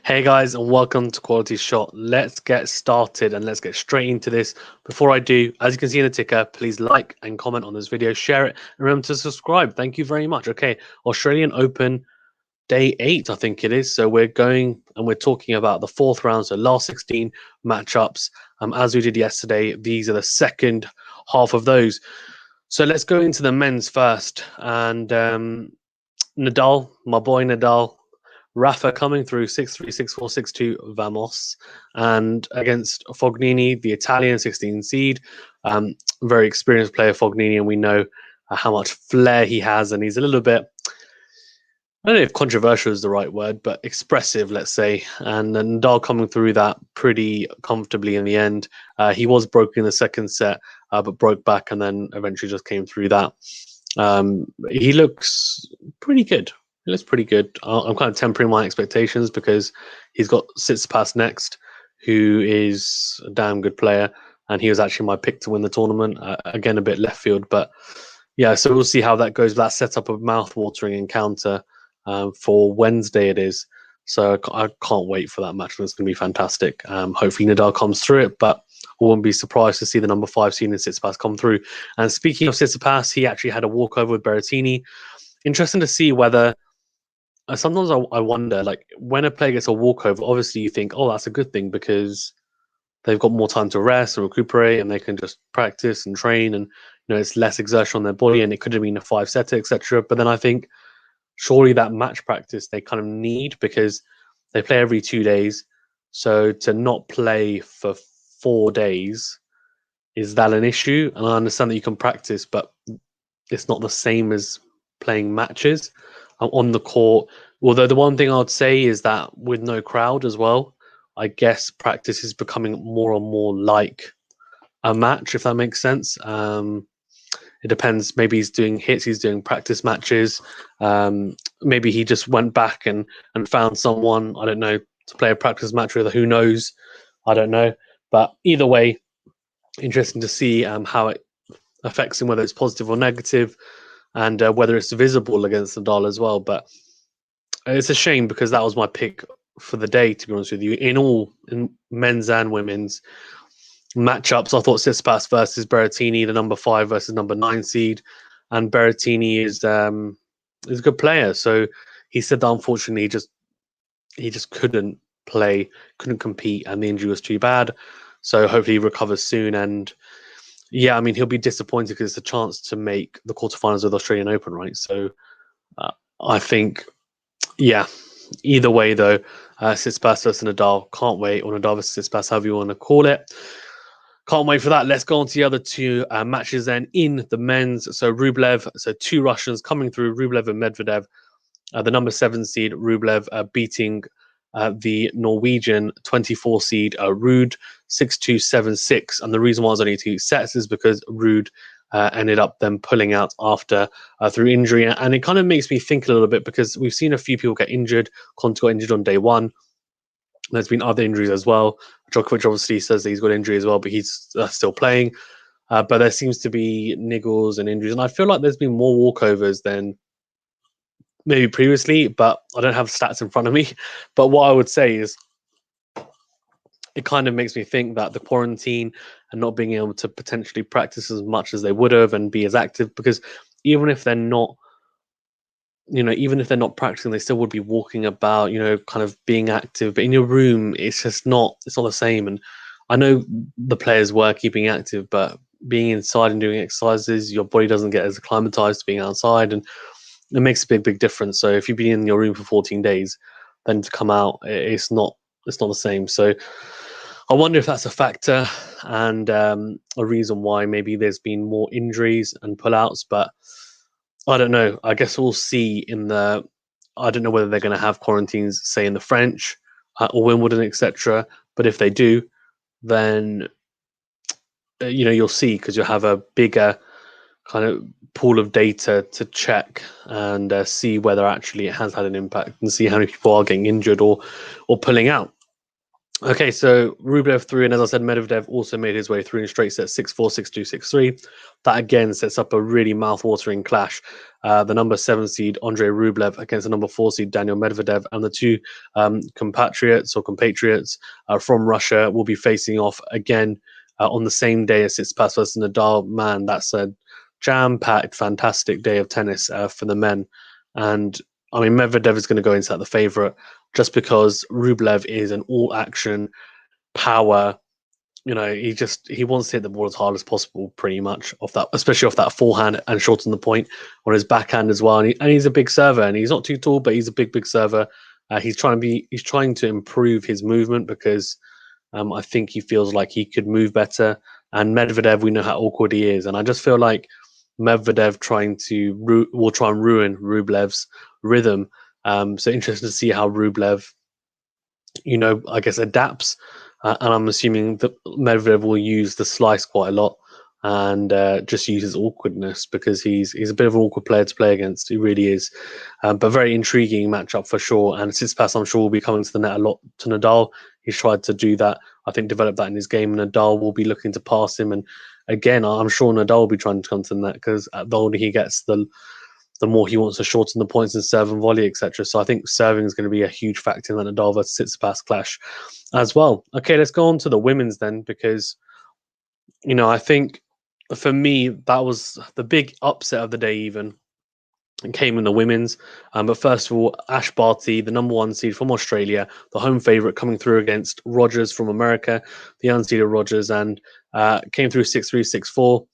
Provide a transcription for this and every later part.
Hey guys, and welcome to Quality Shot. Let's get started and let's get straight into this. Before I do, as you can see in the ticker, please like and comment on this video, share it, and remember to subscribe. Thank you very much. Okay, Australian Open Day 8, I think it is. So we're going and we're talking about the fourth round, so last 16 matchups. As we did yesterday, these are the second half of those. So let's go into the men's first. And Nadal, my boy Nadal, Rafa coming through 6-3, 6-4, 6-2, Vamos, and against Fognini, the Italian 16 seed. Very experienced player, Fognini, and we know how much flair he has, and he's a little bit, I don't know if controversial is the right word, but expressive, let's say. And Nadal coming through that pretty comfortably in the end. He was broken in the second set, but broke back and then eventually just came through that. He looks pretty good. He looks pretty good. I'm kind of tempering my expectations because he's got Tsitsipas next, who is a damn good player, and he was actually my pick to win the tournament. Again, a bit left field, but yeah. So we'll see how that goes. That set up a mouth-watering encounter for Wednesday. It is. So I can't wait for that match. It's going to be fantastic. Hopefully Nadal comes through it, but I wouldn't be surprised to see the number 5 seed in Tsitsipas come through. And speaking of Tsitsipas, he actually had a walkover with Berrettini. Interesting to see whether sometimes I wonder, like when a player gets a walkover, obviously you think, oh, that's a good thing because they've got more time to rest and recuperate, and they can just practice and train, and it's less exertion on their body, and it could have been a 5-setter, etc. But then I think surely that match practice they kind of need because they play every 2 days. So to not play for 4 days, is that an issue? And I understand that you can practice, but it's not the same as playing matches on the court. Although the one thing I would say is that with no crowd as well, I guess practice is becoming more and more like a match, if that makes sense. It depends. Maybe he's doing hits, he's doing practice matches. Maybe he just went back and found someone, I don't know, to play a practice match with. Who knows? I don't know. But either way, interesting to see how it affects him, whether it's positive or negative, and whether it's visible against Nadal as well. But it's a shame because that was my pick for the day, to be honest with you. In men's and women's matchups, I thought Tsitsipas versus Berrettini, the number 5 versus number 9 seed, and Berrettini is a good player. So he said that unfortunately he just couldn't play, couldn't compete, and the injury was too bad. So hopefully he recovers soon. And yeah, I mean he'll be disappointed because it's a chance to make the quarterfinals of the Australian Open, right? So I think, yeah. Either way, though, Tsitsipas versus Nadal, can't wait. Or Nadal versus Tsitsipas, however you want to call it. Can't wait for that. Let's go on to the other two matches then in the men's. So Rublev, so 2 Russians coming through, Rublev and Medvedev. The number 7 seed, Rublev, beating the Norwegian 24 seed, Ruud, 6-2, 7-6. And the reason why it was only 2 sets is because Ruud ended up then pulling out after through injury. And it kind of makes me think a little bit because we've seen a few people get injured. Conte got injured on day 1. There's been other injuries as well. Djokovic obviously says that he's got injury as well, but he's still playing. But there seems to be niggles and injuries. And I feel like there's been more walkovers than maybe previously, but I don't have stats in front of me. But what I would say is it kind of makes me think that the quarantine and not being able to potentially practice as much as they would have and be as active, because even if they're not, even if they're not practicing, they still would be walking about, kind of being active. But in your room, it's not the same. And I know the players were keeping active, but being inside and doing exercises, your body doesn't get as acclimatized to being outside, and it makes a big difference. So if you've been in your room for 14 days, then to come out, it's not the same. So I wonder if that's a factor and a reason why maybe there's been more injuries and pullouts. But I don't know. I guess we'll see I don't know whether they're going to have quarantines, say in the French or Wimbledon, etc. But if they do, then you'll see, because you'll have a bigger kind of pool of data to check and see whether actually it has had an impact and see how many people are getting injured or pulling out. Okay, so Rublev through, and as I said, Medvedev also made his way through in straight sets 6-4, 6-2, 6-3. That again sets up a really mouth-watering clash. The number 7 seed Andrei Rublev against the number 4 seed Daniel Medvedev, and the two compatriots from Russia will be facing off again on the same day as Tsitsipas versus Nadal. Man, that's a jam-packed, fantastic day of tennis for the men. And I mean, Medvedev is going to go into that the favorite just because Rublev is an all-action power. He wants to hit the ball as hard as possible, pretty much off that, especially off that forehand and shorten the point on his backhand as well. And he's a big server, and he's not too tall, but he's a big server. He's trying to improve his movement because I think he feels like he could move better. And Medvedev, we know how awkward he is, and I just feel like Medvedev will try and ruin Rublev's rhythm. So interesting to see how Rublev, I guess adapts. And I'm assuming that Medvedev will use the slice quite a lot and just use his awkwardness because he's a bit of an awkward player to play against. He really is. But very intriguing matchup for sure. And Tsitsipas, I'm sure, will be coming to the net a lot to Nadal. He's tried to do that, I think, develop that in his game. Nadal will be looking to pass him. And again, I'm sure Nadal will be trying to come to the net because the older he gets, the more he wants to shorten the points and serve and volley, etc. So I think serving is going to be a huge factor in that Nadal versus Tsitsipas clash as well. Okay, let's go on to the women's then, because I think for me that was the big upset of the day. Even came in the women's. But first of all, Ash Barty, the number 1 seed from Australia, the home favourite, coming through against Rogers from America, the unseeded Rogers, and came through 6-3,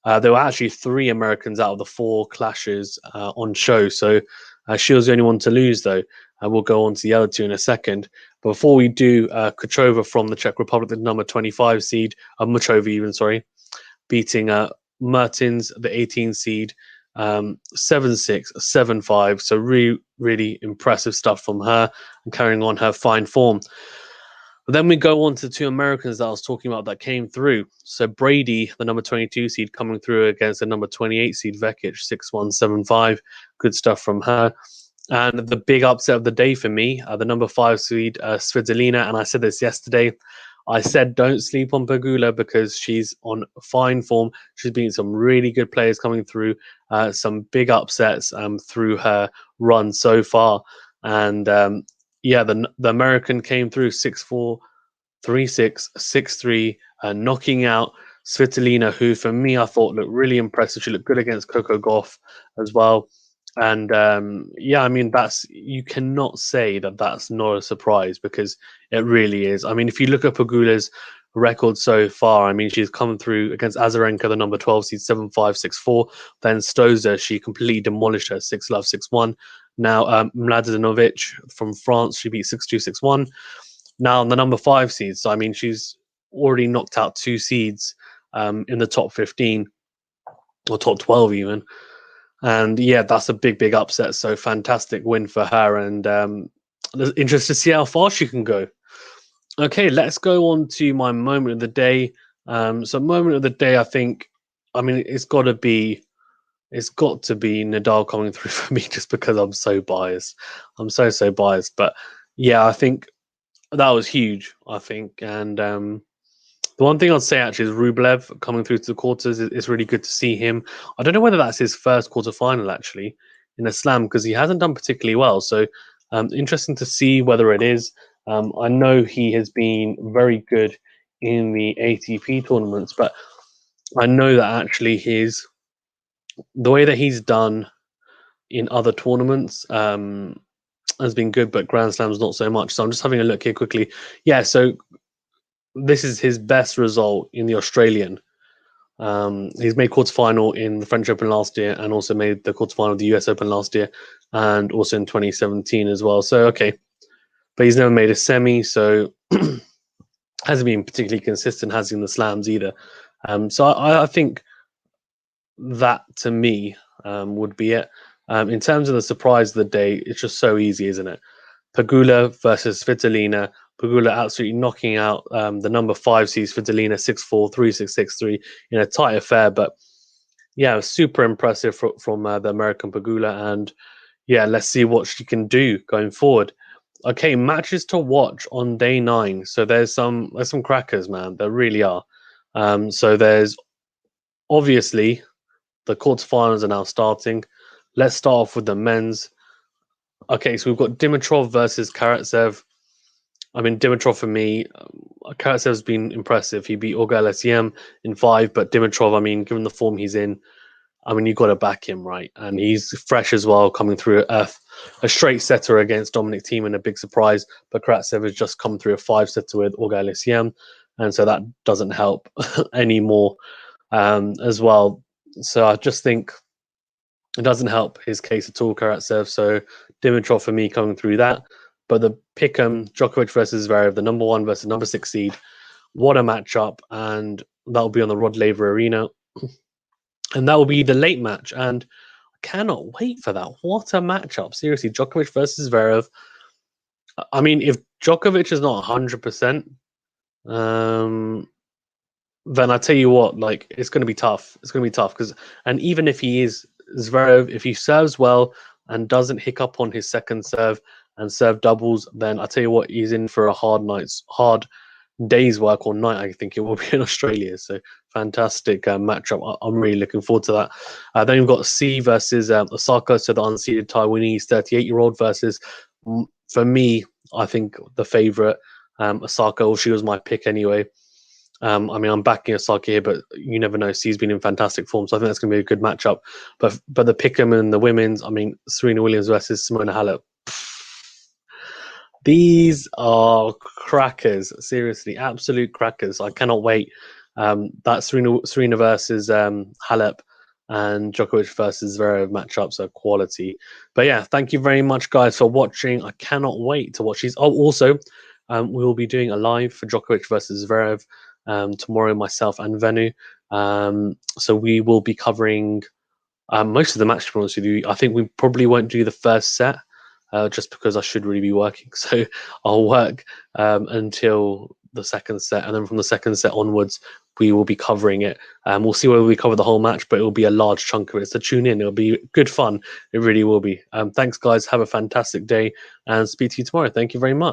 6-4. There were actually 3 Americans out of the 4 clashes on show, so she was the only one to lose, though. We'll go on to the other 2 in a second. But before we do, Kuchova from the Czech Republic, the number 25 seed, Muchova even, sorry, beating Mertens, the 18 seed, 7-6, 7-5. So really, really impressive stuff from her and carrying on her fine form. But then we go on to the 2 Americans that I was talking about that came through. So Brady, the number 22 seed, coming through against the number 28 seed, Vekic, 6-1, 7-5. Good stuff from her. And the big upset of the day for me, the number 5 seed, Svitolina. And I said this yesterday. I said don't sleep on Pegula because she's on fine form. She's been some really good players coming through, some big upsets through her run so far. And the American came through 6-4, 3-6, 6-3, knocking out Svitolina, who for me I thought looked really impressive. She looked good against Coco Gauff as well. And I mean, you cannot say that that's not a surprise because it really is. I mean, if you look at Pegula's record so far, I mean, she's come through against Azarenka, the number 12 seed, 7-5, 6-4. Then Stosur, she completely demolished her, 6-love, 6-1. Now, Mladenovic from France, she beat 6-2, 6-1. Now, on the number 5 seed, so I mean, she's already knocked out 2 seeds in the top 15 or top 12 even. And yeah, that's a big upset. So fantastic win for her, and interested to see how far she can go. Okay, let's go on to my moment of the day. So moment of the day, I mean, it's got to be Nadal coming through for me, just because I'm so biased. I'm so biased, but yeah, I think that was huge. I think, and the one thing I'd say actually is Rublev coming through to the quarters. It's really good to see him. I don't know whether that's his first quarterfinal actually in a slam because he hasn't done particularly well. So interesting to see whether it is. I know he has been very good in the ATP tournaments, but I know that actually the way that he's done in other tournaments has been good, but Grand Slams not so much. So I'm just having a look here quickly. Yeah, so this is his best result in the Australian. He's made quarterfinal in the French Open last year and also made the quarterfinal of the US Open last year and also in 2017 as well. So, okay. But he's never made a semi, so hasn't been particularly consistent, has he, in the slams either. So I think that, to me, would be it. In terms of the surprise of the day, it's just so easy, isn't it? Pegula versus Svitolina. Pegula absolutely knocking out the number 5 seed Svitolina 6-4, 3-6, 6-3 in a tight affair. But yeah, super impressive from the American Pegula. And yeah, let's see what she can do going forward. Okay, matches to watch on day 9. So there's some crackers, man. There really are. So there's obviously the quarterfinals are now starting. Let's start off with the men's. Okay, so we've got Dimitrov versus Karatsev. I mean, Dimitrov for me, Karatsev's been impressive. He beat Olga LSEM in 5, but Dimitrov, I mean, given the form he's in, I mean, you've got to back him, right? And he's fresh as well, coming through a straight setter against Dominic Thiem and a big surprise. But Karatsev has just come through a 5-setter with Olga LSEM, and so that doesn't help anymore as well. So I just think it doesn't help his case at all, Karatsev. So Dimitrov for me coming through that. But the pick'em, Djokovic versus Zverev, the number 1 versus number 6 seed. What a matchup. And that'll be on the Rod Laver Arena. And that will be the late match. And I cannot wait for that. What a matchup. Seriously, Djokovic versus Zverev. I mean, if Djokovic is not 100%, then I tell you what, like, it's going to be tough. It's going to be tough because, and even if he is Zverev, if he serves well and doesn't hiccup on his second serve and serve doubles, then I tell you what, he's in for a hard day's work or night. I think it will be in Australia. So fantastic matchup. I'm really looking forward to that. Then we've got C versus Osaka, so the unseeded Taiwanese 38-year-old versus, for me, I think the favorite Osaka. Or she was my pick anyway. I mean, I'm backing Osaka here, but you never know. C's been in fantastic form, so I think that's going to be a good matchup. But the pick'em and the women's, I mean, Serena Williams versus Simona Halep. These are crackers. Seriously, absolute crackers. I cannot wait. That Serena versus Halep and Djokovic versus Zverev matchups are quality. But yeah, thank you very much, guys, for watching. I cannot wait to watch these. Oh, also, we will be doing a live for Djokovic versus Zverev tomorrow, myself and Venu. So we will be covering most of the match. To be honest with you, I think we probably won't do the first set. Just because I should really be working. So I'll work until the second set. And then from the second set onwards, we will be covering it. We'll see whether we cover the whole match, but it will be a large chunk of it. So tune in. It'll be good fun. It really will be. Thanks, guys. Have a fantastic day and speak to you tomorrow. Thank you very much.